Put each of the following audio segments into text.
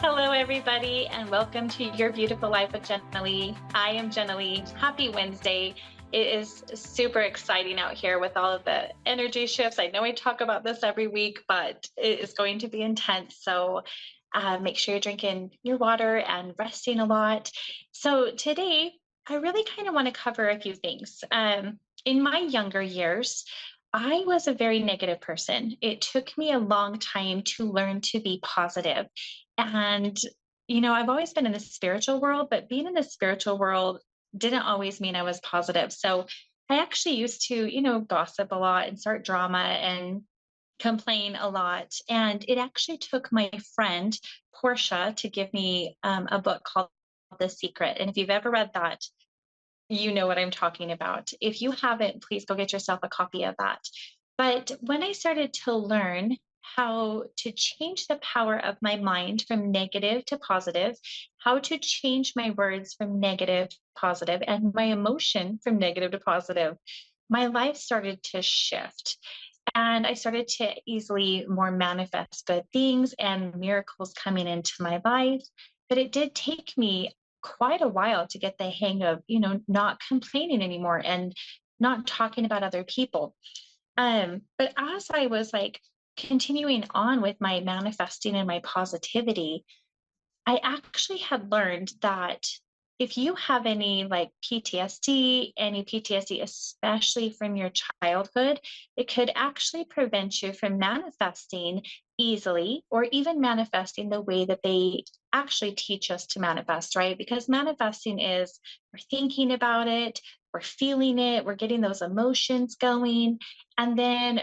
Hello, everybody, and welcome to Your Beautiful Life with Jenali. I am Jenali. Happy Wednesday. It is super exciting out here with all of the energy shifts. I know I talk about this every week, but it is going to be intense. So make sure you're drinking your water and resting a lot. So today, I really kind of want to cover a few things. In my younger years, I was a very negative person. It took me a long time to learn to be positive. And, I've always been in the spiritual world, but being in the spiritual world didn't always mean I was positive. So I actually used to, gossip a lot and start drama and complain a lot. And it actually took my friend, Portia, to give me a book called The Secret. And if you've ever read that, you know what I'm talking about. If you haven't, please go get yourself a copy of that. But when I started to learn how to change the power of my mind from negative to positive, how to change my words from negative to positive, and my emotion from negative to positive, my life started to shift. And I started to easily more manifest good things and miracles coming into my life. But it did take me quite a while to get the hang of, not complaining anymore and not talking about other people. But as I was like continuing on with my manifesting and my positivity, I actually had learned that if you have any PTSD, especially from your childhood, it could actually prevent you from manifesting easily or even manifesting the way that they actually teach us to manifest, right? Because manifesting is we're thinking about it, we're feeling it, we're getting those emotions going, and then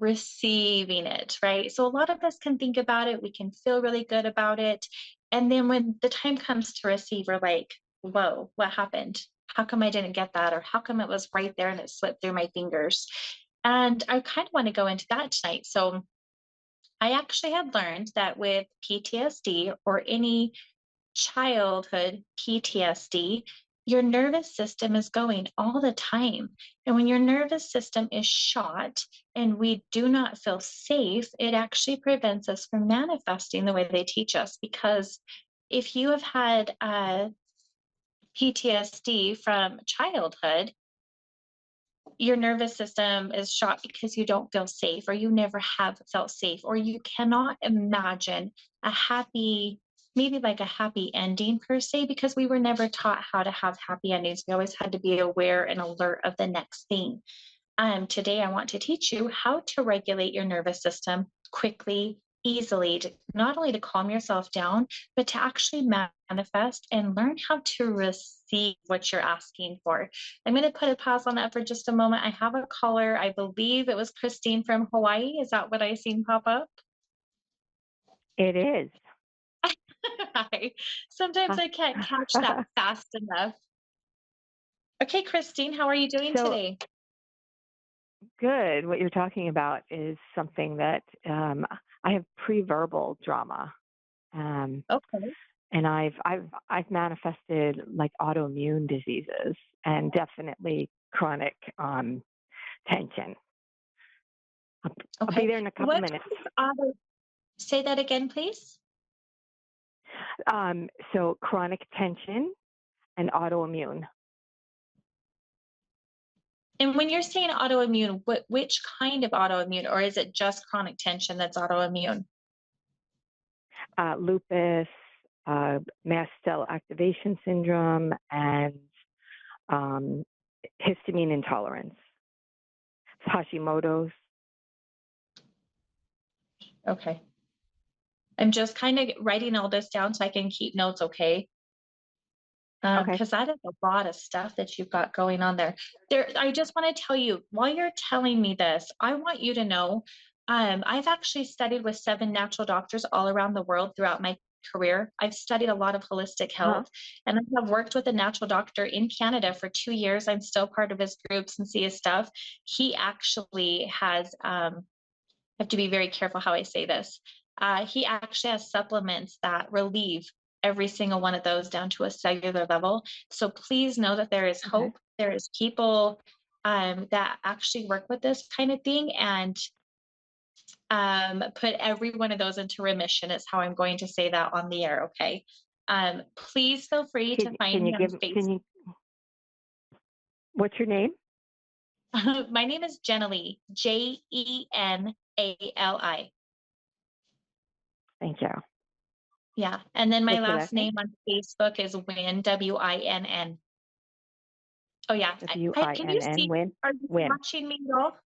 receiving it, right? So a lot of us can think about it, we can feel really good about it, and then when the time comes to receive, we're like, whoa, what happened? How come I didn't get that? Or how come it was right there and it slipped through my fingers? And I kind of want to go into that tonight. So I actually had learned that with PTSD or any childhood PTSD, your nervous system is going all the time. And when your nervous system is shot and we do not feel safe, it actually prevents us from manifesting the way they teach us. Because if you have had PTSD from childhood, your nervous system is shot because you don't feel safe, or you never have felt safe, or you cannot imagine a happy, maybe like a happy ending per se, because we were never taught how to have happy endings. We always had to be aware and alert of the next thing. Today, I want to teach you how to regulate your nervous system quickly, easily, to not only to calm yourself down, but to actually manifest and learn how to receive what you're asking for. I'm going to put a pause on that for just a moment. I have a caller. I believe it was Christine from Hawaii. Is that what I seen pop up? It is. Hi. Sometimes Huh. I can't catch that fast enough. Okay, Christine, how are you doing So today? good. What you're talking about is something that I have pre-verbal drama, um, Okay. and I've manifested like autoimmune diseases and definitely chronic tension. I'll, I'll be Okay. there in a couple What minutes. kind of say that again, please? So chronic tension and autoimmune. And when you're saying autoimmune, which kind of autoimmune, or is it just chronic tension that's autoimmune? Lupus, mast cell activation syndrome, and um, histamine intolerance. Hashimoto's. Okay. I'm just kind of writing all this down so I can keep notes, okay? Okay. Because that is a lot of stuff that you've got going on there. I just want to tell you, while you're telling me this, I want you to know, I've actually studied with 7 natural doctors all around the world throughout my career. I've studied a lot of holistic Uh-huh. health, and I have worked with a natural doctor in Canada for 2 years. I'm still part of his groups and see his stuff. He actually has, I have to be very careful how I say this. He actually has supplements that relieve every single one of those down to a cellular level. So please know that there is Okay. hope. There is people that actually work with this kind of thing. And put every one of those into remission, is how I'm going to say that on the air. Okay. Please feel free to find Can me you on give, Facebook. can you, what's your name? My name is Jenali, Jenali. Thank you. Yeah. And then my What's your last last name? name on Facebook is Winn, Winn. Oh, yeah. Can you Winn, see? Win, Are you Win. watching me at all?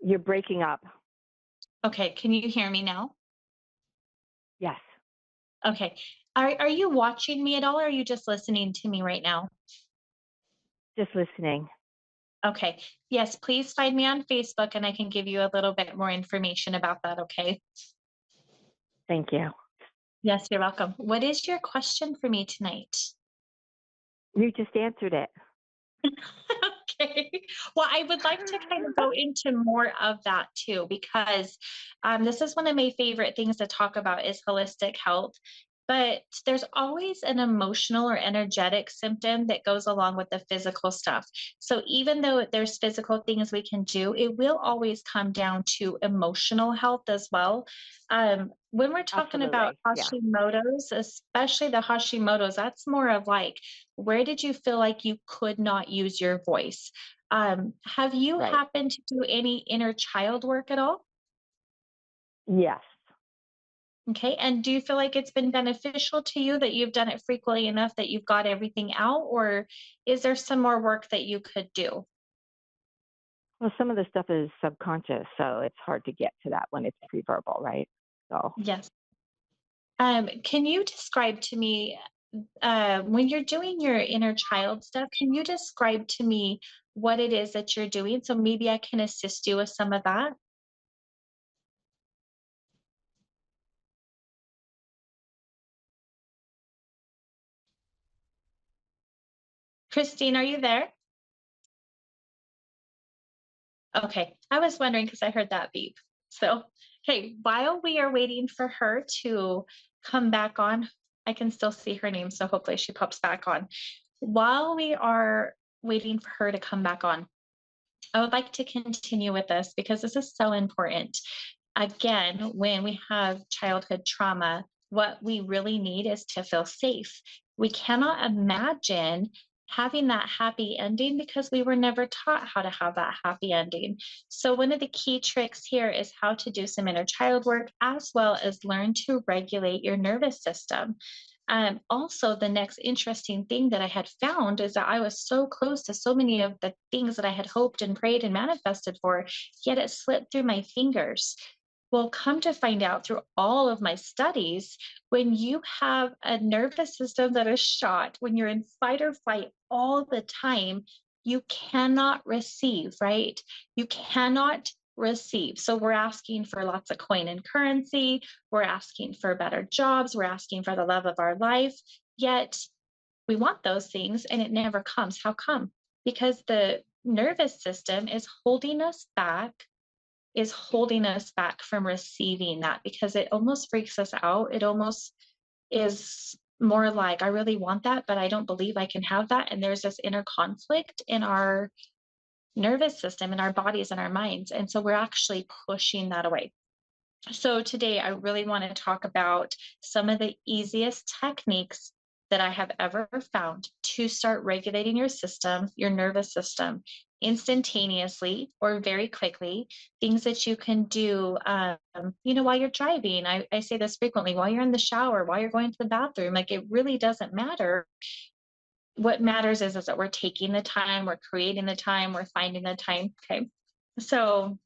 You're breaking up. Okay. Can you hear me now? Yes, Okay. Are you watching me at all, or are you just listening to me right now? just listening. Okay. Yes, please find me on Facebook and I can give you a little bit more information about that. Okay. Thank you. Yes, you're welcome. What is your question for me tonight? You just answered it. Okay. Well, I would like to kind of go into more of that too, because this is one of my favorite things to talk about is holistic health. But there's always an emotional or energetic symptom that goes along with the physical stuff. So even though there's physical things we can do, it will always come down to emotional health as well. When we're talking about Absolutely. Yeah. Hashimoto's, especially the Hashimoto's, that's more of like, where did you feel like you could not use your voice? Have you Right. happened to do any inner child work at all? Yes. Okay. And do you feel like it's been beneficial to you that you've done it frequently enough that you've got everything out? Or is there some more work that you could do? Well, some of the stuff is subconscious, so it's hard to get to that when it's pre-verbal, right? So, Yes. Can you describe to me, when you're doing your inner child stuff, can you describe to me what it is that you're doing? So maybe I can assist you with some of that. Christine, are you there? Okay, I was wondering because I heard that beep. So, hey, while we are waiting for her to come back on, I can still see her name, so hopefully she pops back on. While we are waiting for her to come back on, I would like to continue with this because this is so important. Again, when we have childhood trauma, what we really need is to feel safe. We cannot imagine having that happy ending because we were never taught how to have that happy ending. So, one of the key tricks here is how to do some inner child work as well as learn to regulate your nervous system. Also, the next interesting thing that I had found is that I was so close to so many of the things that I had hoped and prayed and manifested for, yet it slipped through my fingers. Well, come to find out through all of my studies, when you have a nervous system that is shot, when you're in fight or flight all the time, you cannot receive, right? You cannot receive. So we're asking for lots of coin and currency. We're asking for better jobs. We're asking for the love of our life. Yet we want those things and it never comes. How come? Because the nervous system is holding us back from receiving that because it almost freaks us out. It almost is more like, I really want that, but I don't believe I can have that. And there's this inner conflict in our nervous system, in our bodies, and our minds. And so we're actually pushing that away. So today I really want to talk about some of the easiest techniques that I have ever found to start regulating your system, your nervous system, instantaneously or very quickly. Things that you can do, while you're driving. I say this frequently, while you're in the shower, while you're going to the bathroom. Like, it really doesn't matter. What matters is that we're taking the time, we're creating the time, we're finding the time. Okay. So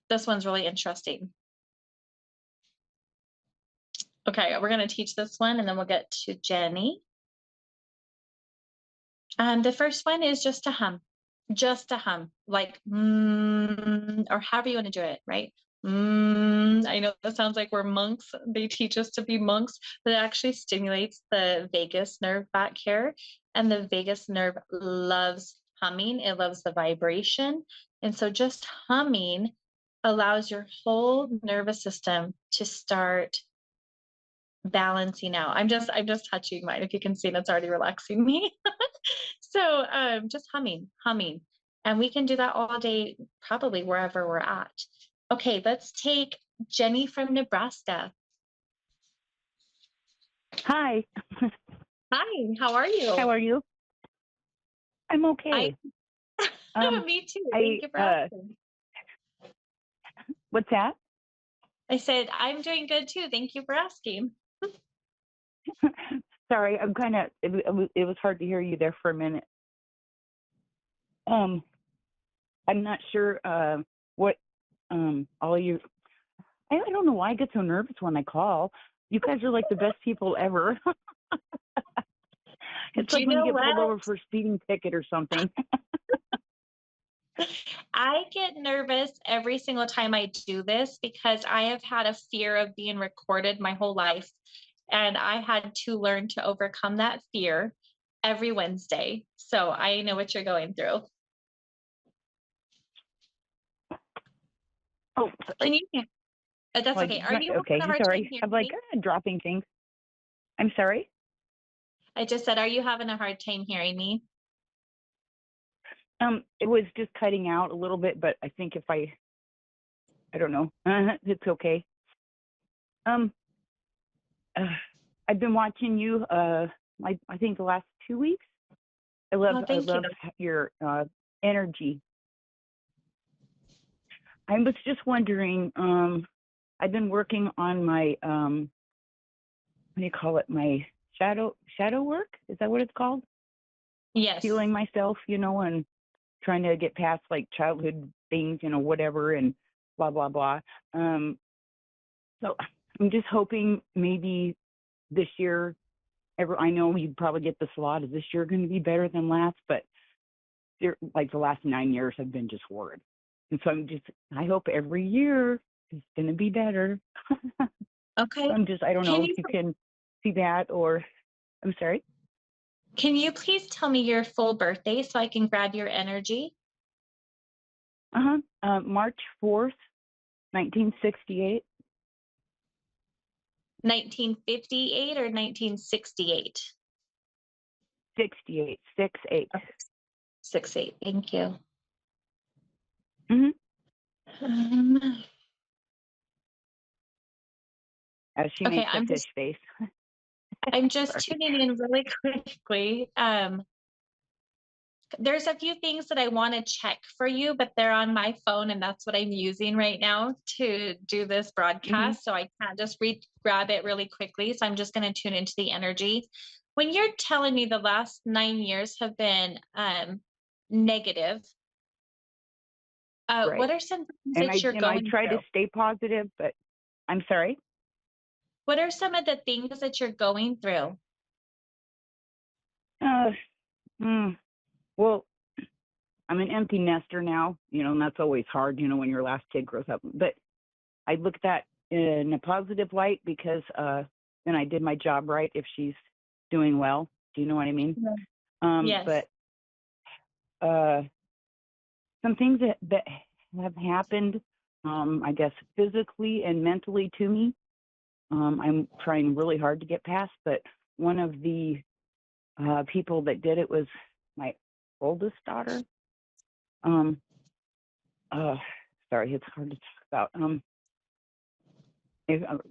this one's really interesting. Okay, we're going to teach this one and then we'll get to Jenny. The first one is just to hum, like, or however you want to do it, right? I know that sounds like we're monks. They teach us to be monks, but it actually stimulates the vagus nerve back here. And the vagus nerve loves humming, it loves the vibration. And so just humming allows your whole nervous system to start balancing out. I'm just touching mine. If you can see, it's already relaxing me. So just humming. And we can do that all day, probably wherever we're at. Okay, let's take Jenny from Nebraska. Hi, Hi, how are how you? are you? I'm I okay. Um, Me too. I Thank you for asking. what's that? I said I'm doing good too. Thank you for asking. Sorry, I'm kind of. It was hard to hear you there for a minute. Um, I'm not sure what all you. I don't know why I get so nervous when I call. You guys are like the best people ever. It's Do like you when you know get pulled what? over for a speeding ticket or something. I get nervous every single time I do this because I have had a fear of being recorded my whole life. And I had to learn to overcome that fear every Wednesday. So I know what you're going through. Oh, Can sorry. you? That's Like, okay. Are you having a okay, hard time sorry. I'm hearing like me? dropping things. I'm sorry. I just said, are you having a hard time hearing me? It was just cutting out a little bit, but I think if I don't know, it's okay. Um, uh, I've been watching you. I think the last 2 weeks. Oh, I thank you. love your energy. I was just wondering. I've been working on my what do you call it? My shadow work. Is that what it's called? Yes. Healing myself, and trying to get past like childhood things, whatever, and blah blah blah. Um, so I'm just hoping maybe this year. I know you probably get this a lot. Is this year going to be better than last? But like the last 9 years have been just horrid. And so I hope every year is going to be better. Okay. I don't Can know if you you can see that or, I'm sorry. can you please tell me your full birthday so I can grab your energy? March 4th, 1968. 1958 or 1968? 68, 68. Okay. 68. Thank you. Mm-hmm. Um, As she okay, makes a fish face. I'm just Sorry. tuning in really quickly. There's a few things that I want to check for you, but they're on my phone, and that's what I'm using right now to do this Mm-hmm. broadcast. So I can't just grab it really quickly. So I'm just going to tune into the energy. When you're telling me the last 9 years have been negative, Right. what are some things And that you're I going try to through? stay positive, but I'm sorry. What are some of the things that you're going through? Uh, mm, well, I'm an empty nester now, and that's always hard, when your last kid grows up. But I look at that in a positive light because then I did my job right if she's doing well. Do you know what I mean? Yeah. But Yes. some things that have happened, I guess physically and mentally to me, I'm trying really hard to get past. But one of the people that did it was my oldest daughter. Um, uh, Sorry, it's hard to talk about.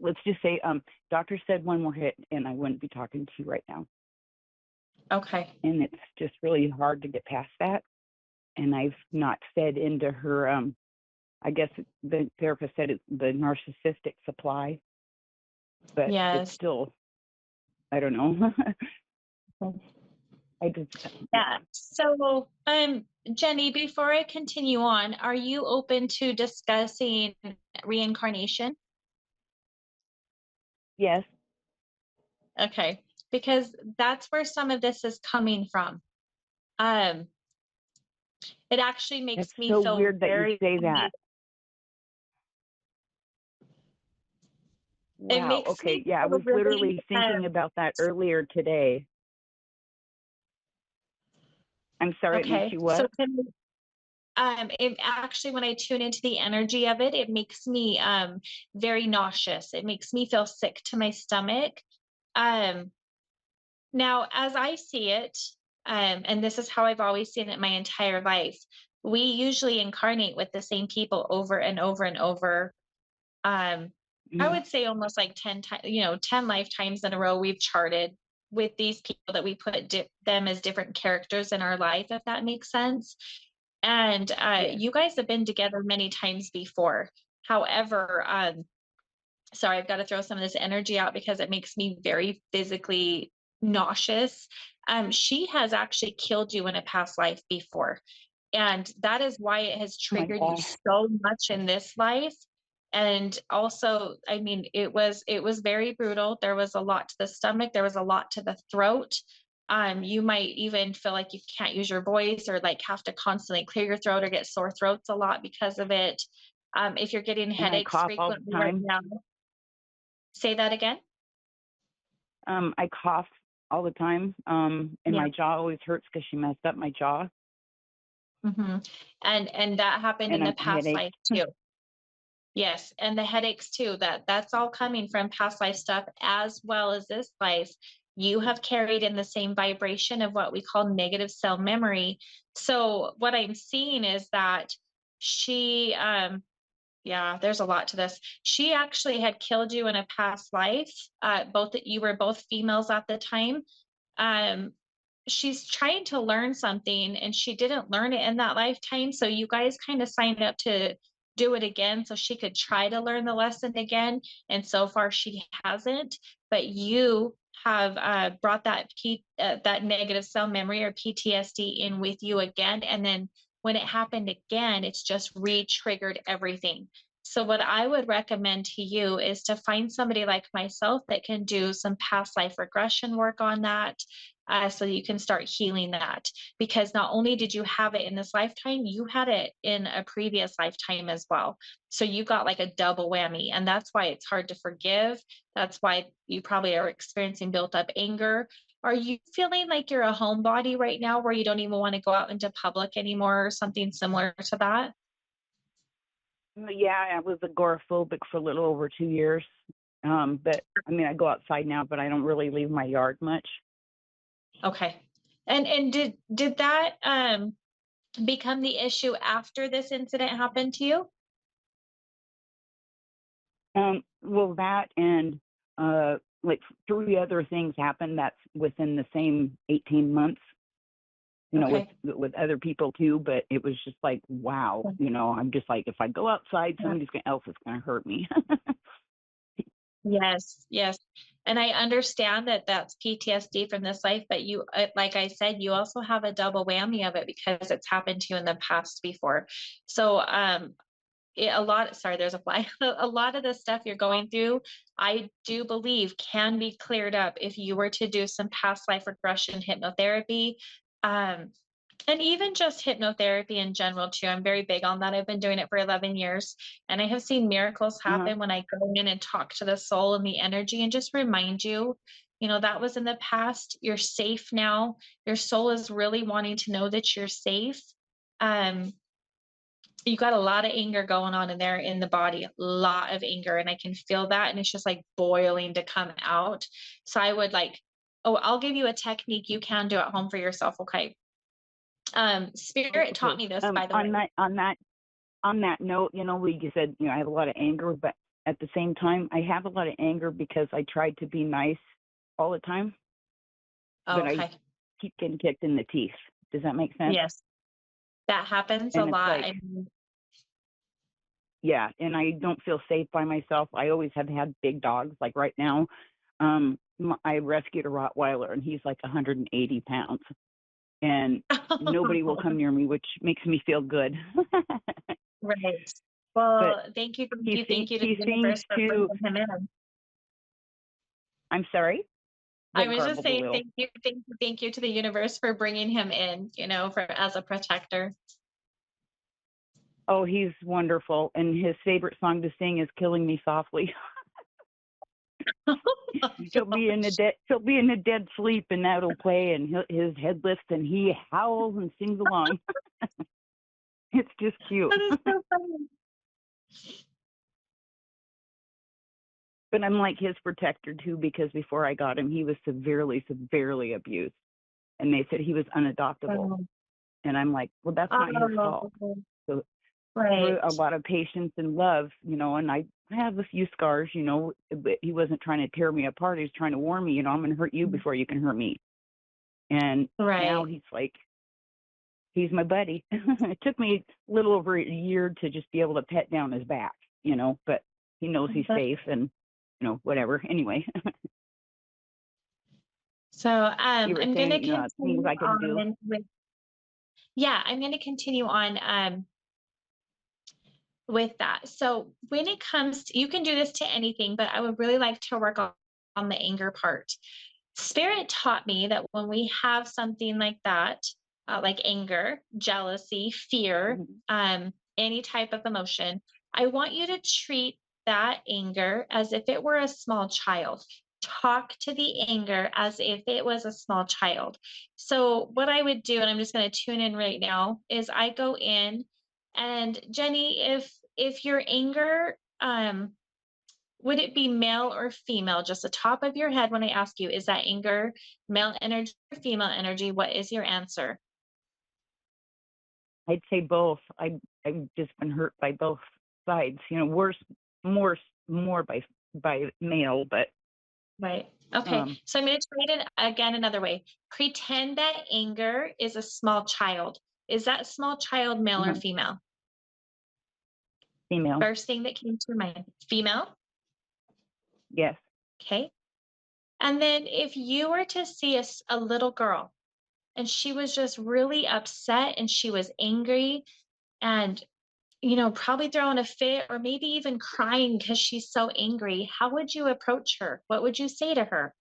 Let's just say, doctor said one more hit, and I wouldn't be talking to you right now. Okay. And it's just really hard to get past that. And I've not fed into her. I guess the therapist said it's the narcissistic supply, but it's Yes. still, I don't know. I just, yeah. Yeah. So, Jenny, before I continue on, are you open to discussing reincarnation? Yes, Okay, because that's where some of this is coming from. Um, it actually it's makes me so feel weird that you very, say that. it Wow. makes me Okay. Yeah, I feel was really, literally thinking about that earlier today. I'm sorry, it makes okay. you So what? it actually, when I tune into the energy of it, it makes me very nauseous. It makes me feel sick to my stomach. Um, Now, as I see it, and this is how I've always seen it my entire life, we usually incarnate with the same people over and over and over. um, I Mm, would say almost like 10 times, 10 lifetimes in a row we've charted with these people that we put them as different characters in our life, if that makes sense. And yes. you guys have been together many times before. However, sorry, I've got to throw some of this energy out because it makes me very physically nauseous. She has actually killed you in a past life before. And that is why it has Oh my triggered you gosh. so much in this life. And also, I mean, it was very brutal. There was a lot to the stomach, there was a lot to the throat. You might even feel like you can't use your voice, or like have to constantly clear your throat or get sore throats a lot because of it. If you're getting And I headaches cough all the frequently right time. now, say that again. I cough all the time. And Yeah. my jaw always hurts because she messed up my jaw, Hmm. And that happened in and the I'm past headaches. life too. Yes, and the headaches too. That's all coming from past life stuff as well as this life. You have carried in the same vibration of what we call negative cell memory. So what I'm seeing is that she yeah, there's a lot to this. She actually had killed you in a past life. Both that you were both females at the time. um she's trying to learn something and she didn't learn it in that lifetime, so you guys kind of signed up to do it again so she could try to learn the lesson again, and so far she hasn't. But you have brought that negative cell memory or PTSD in with you again, and then when it happened again, it's just re-triggered everything. So what I would recommend to you is to find somebody like myself that can do some past life regression work on that, so you can start healing that. Because not only did you have it in this lifetime, you had it in a previous lifetime as well. So you got like a double whammy. And that's why it's hard to forgive. That's why you probably are experiencing built up anger. Are you feeling like you're a homebody right now where you don't even want to go out into public anymore or something similar to that? Yeah, I was agoraphobic for a little over 2 years. But I mean, I go outside now, but I don't really leave my yard much. Okay. And did that become the issue after this incident happened to you? Well, that and like 3 other things happened that's within the same 18 months, with Okay. other people too. But it was just like, wow, I'm just like, if I go outside, Yeah. somebody else is going to hurt me. Yes, yes. And I understand that that's PTSD from this life, but you, like I said, you also have a double whammy of it because it's happened to you in the past before. So, sorry, there's a fly. A lot of the stuff you're going through, I do believe can be cleared up if you were to do some past life regression hypnotherapy. Um, and even just hypnotherapy in general too. I'm very big on that. I've been doing it for 11 years, and I have seen miracles Uh-huh. happen when I go in and talk to the soul and the energy and just remind you, that was in the past. You're safe now. Your soul is really wanting to know that you're safe. um you got a lot of anger going on in there in the body, a lot of anger, and I can feel that, and it's just like boiling to come out. So I would like, oh, I'll give you a technique you can do at home for yourself. Okay. Spirit taught Okay. me this, by the On way. that note, like you said, I have a lot of anger, but at the same time, I have a lot of anger because I tried to be nice all the time, Oh, but I okay. keep getting kicked in the teeth. Does that make sense? Yes, that happens a And it's lot. like, yeah, and I don't feel safe by myself. I always have had big dogs. Like right now, I rescued a Rottweiler, and he's like 180 pounds, and nobody will come near me, which makes me feel good. Right. But Well, thank you to the he seems universe for to. bringing him in. I'm sorry, I that was just garbled a saying little. thank you to the universe for bringing him in, for as a protector. Oh, he's wonderful, and his favorite song to sing is "Killing Me Softly." Oh my He'll be in a dead sleep, and that'll play, and his head lifts, and he howls and sings along. It's just cute. that is so funny. But I'm like his protector too, because before I got him, he was severely, severely abused, and they said he was unadoptable. Um, And I'm like, well, that's not his fault. Oh, So through a right. lot of patience and love, and I have a few scars, but he wasn't trying to tear me apart. He was trying to warn me, I'm going to hurt you before you can hurt me. And now Right. he's like, he's my buddy. It took me a little over a year to just be able to pet down his back, but he knows he's But- safe and, whatever. Anyway, So you were I'm going to saying things continue I can do. on with, yeah, I'm going to continue on with that. So when it comes to, you can do this to anything, but I would really like to work on the anger part. Spirit taught me that when we have something like that, like anger, jealousy, fear, Mhm. any type of emotion, I want you to treat that anger as if it were a small child. Talk to the anger as if it was a small child. So, what I would do, and I'm just going to tune in right now, is I go in and Jenny, if your anger, would it be male or female? Just the top of your head when I ask you, is that anger male energy or female energy? What is your answer? I'd say both. I've just been hurt by both sides. Worse, more by male, but Right. Okay. um, So I'm going to try it again another way. Pretend that anger is a small child. Is that small child male or uh female? female. First thing that came to your mind. Female. Yes. Okay. And then if you were to see a little girl and she was just really upset and she was angry and probably throwing a fit or maybe even crying because she's so angry, how would you approach her? What would you say to her?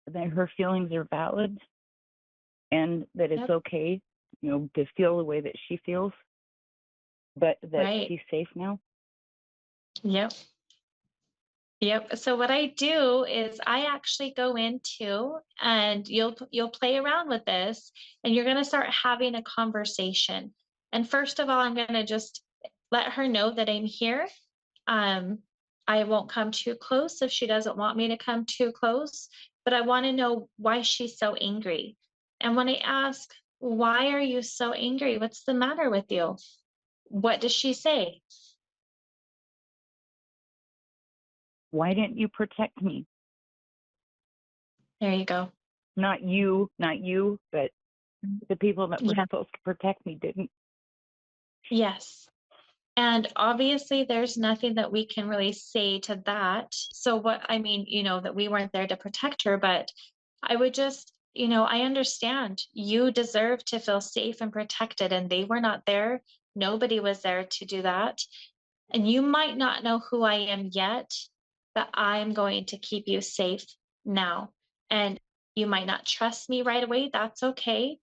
That her feelings are valid and that it's Yep. okay, to feel the way that she feels, but that Right. she's safe now. Yep. Yep. So what I do is I actually go into and you'll play around with this and you're going to start having a conversation. And first of all, I'm going to just let her know that I'm here. Um, I won't come too close if she doesn't want me to come too close, but I want to know why she's so angry. And when I ask, why are you so angry? What's the matter with you? What does she say? Why didn't you protect me? There you go. Not you, but the people that were Yeah. supposed to protect me didn't. Yes. And obviously, there's nothing that we can really say to that. So, what I mean, that we weren't there to protect her, but I would just, I understand you deserve to feel safe and protected, and they were not there. Nobody was there to do that. And you might not know who I am yet, but I'm going to keep you safe now. And you might not trust me right away. That's okay.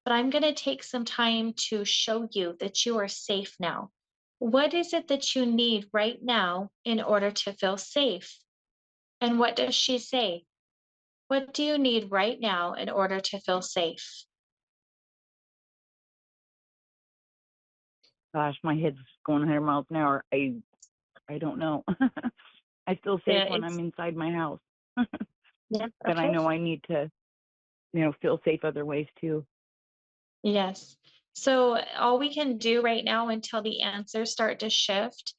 But I'm going to take some time to show you that you are safe now. What is it that you need right now in order to feel safe? And what does she say? What do you need right now in order to feel safe? Gosh, my head's going 100 miles an hour. I don't know. I feel safe Yeah, when I'm inside my house, yeah, but I okay. know I need to, feel safe other ways too. Yes. So all we can do right now until the answers start to shift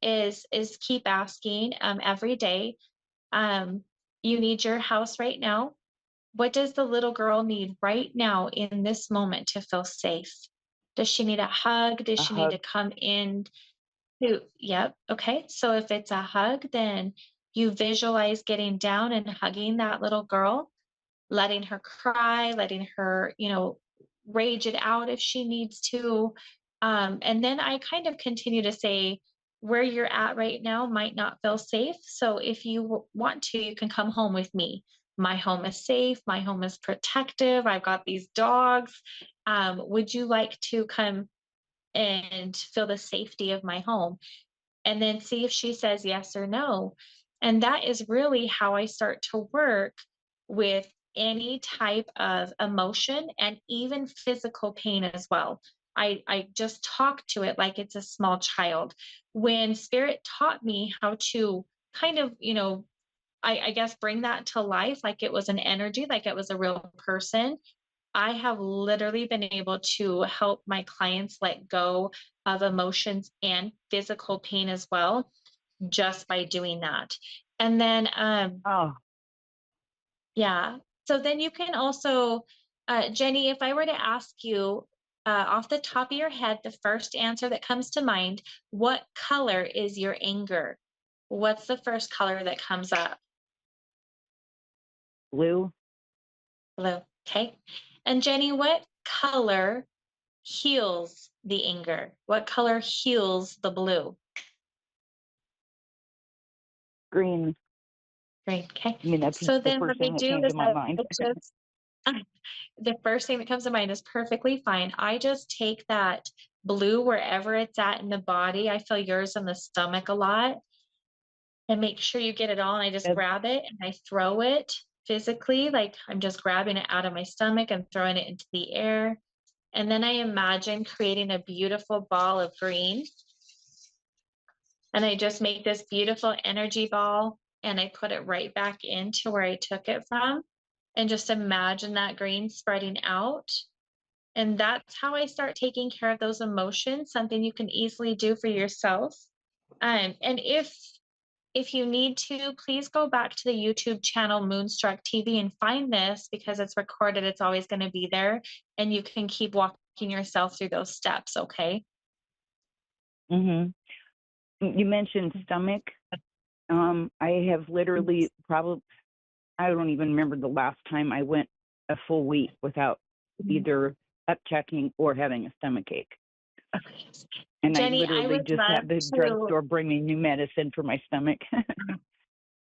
is keep asking every day. Um, you need your house right now. What does the little girl need right now in this moment to feel safe? Does she need a hug? Does A she need hug. to come in to, yep, okay. So if it's a hug, then you visualize getting down and hugging that little girl, letting her cry, letting her, rage it out if she needs to. And then I kind of continue to say, where you're at right now might not feel safe. So if you want to, you can come home with me. My home is safe. My home is protective. I've got these dogs. Would you like to come and feel the safety of my home? And then see if she says yes or no. And that is really how I start to work with any type of emotion and even physical pain as well. I just talk to it like it's a small child. When spirit taught me how to kind of, I guess bring that to life like it was an energy, like it was a real person. I have literally been able to help my clients let go of emotions and physical pain as well, just by doing that. And then, Oh, yeah. So then you can also, Jenny, if I were to ask you off the top of your head, the first answer that comes to mind, what color is your anger? What's the first color that comes up? blue, Blue. Okay. And Jenny, what color heals the anger? What color heals the blue? green. Green. Okay. I mean, that's just So the then first when we thing that do came to this, my mind. just the first thing that comes to mind is perfectly fine. I just take that blue wherever it's at in the body. I feel yours in the stomach a lot, and make sure you get it all. And I just That's, grab it and I throw it physically, like I'm just grabbing it out of my stomach and throwing it into the air. And then I imagine creating a beautiful ball of green. And I just make this beautiful energy ball and I put it right back into where I took it from. And just imagine that green spreading out. And that's how I start taking care of those emotions, something you can easily do for yourself. And if you need to, please go back to the YouTube channel Moonstruck TV and find this because it's recorded. It's always going to be there, and you can keep walking yourself through those steps. Okay. hmm You mentioned stomach. I have literally probably, I don't even remember the last time I went a full week without either up checking or having a stomach ache. Okay. And I Jenny, I literally would just love had the to drugstore bring me new medicine for my stomach.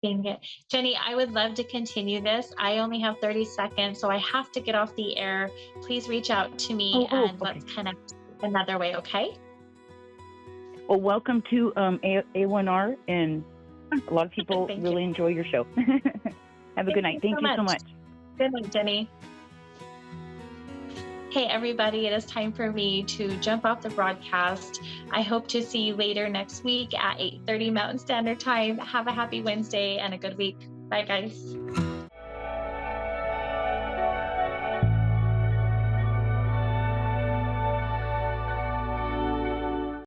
Dang it. Jenny, I would love to continue this. I only have 30 seconds, so I have to get off the air. Please reach out to me and Okay. let's connect another way, okay? Well, welcome to A1R, and a lot of people Thank really you. enjoy your show. Have a good night. Thank you so much. Good night, Jenny. Hey, everybody, it is time for me to jump off the broadcast. I hope to see you later next week at 8:30 Mountain Standard Time. Have a happy Wednesday and a good week. Bye, guys.